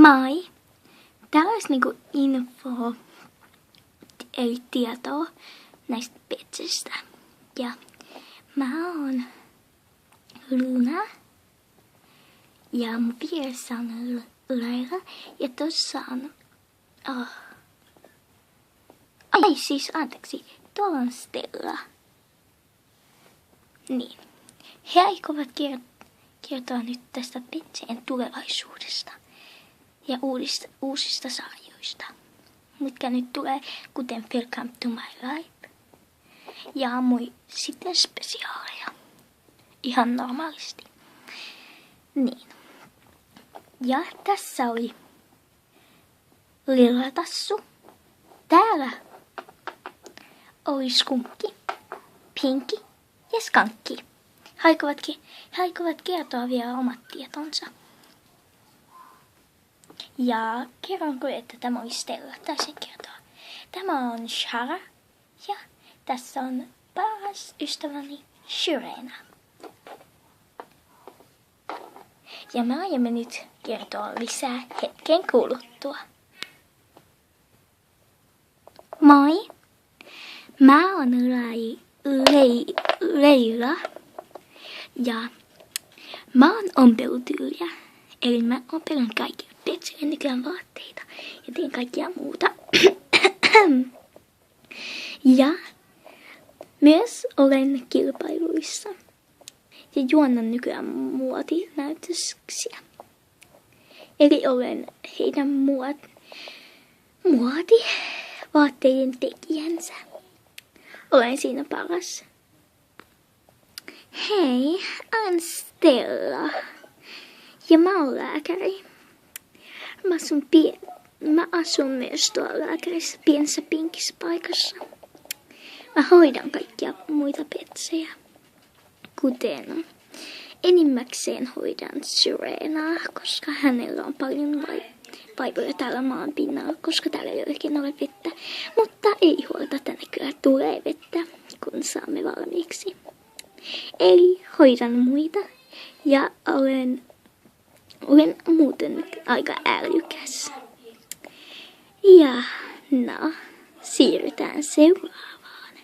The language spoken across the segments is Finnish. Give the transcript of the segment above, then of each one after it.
Moi! Täällä olisi info, eli tietoa näistä petsistä. Ja mä oon Luna. Ja mun vieressä on Laila. Ja tossa on... anteeksi. Tuolla on Stella. Niin. He aikovat kertoa nyt tästä petsien tulevaisuudesta. Ja uusista sarjoista, mitkä nyt tulee, kuten Welcome to my life. Ja sitten spesiaaleja. Ihan normaalisti. Niin. Ja tässä oli Lillatassu. Täällä oli Skunkki, Pinki ja Skankki. He aikovat kertoa vielä omat tietonsa. Ja kerronko, että tämä oli Stella? Taisin kertoa. Tämä on Shara ja tässä on paras ystäväni Shirena. Ja me aiomme nyt kertoa lisää hetken kuluttua. Moi! Mä oon Leila ja mä oon ompelutyyliä. Eli mä ompelen kaikkia petsille nykyään vaatteita ja teen kaikkia muuta. Ja myös olen kilpailuissa ja juonnan nykyään muotinäytöksiä. Eli olen heidän muotivaatteiden tekijänsä. Olen siinä paras. Hei, olen Stella. Ja mä oon lääkäri. Mä asun myös tuolla lääkärissä pienessä pinkissä paikassa. Mä hoidan kaikkia muita petsejä. Kuten enimmäkseen hoidan Sirenaa, koska hänellä on paljon vaivoja täällä maan pinnalla, koska täällä ei oikein ole vettä. Mutta ei huolta, tänne kyllä tulee vettä, kun saamme valmiiksi. Eli hoidan muita ja olen muuten aika älykäs. Ja no, siirrytään seuraavaan.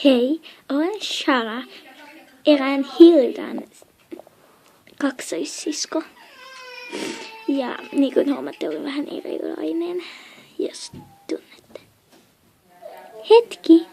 Hei, olen Shara, erään Hildan kaksoissisko. Ja niin kuin huomaatte, olen vähän erilainen, jos tunnette. Hetki.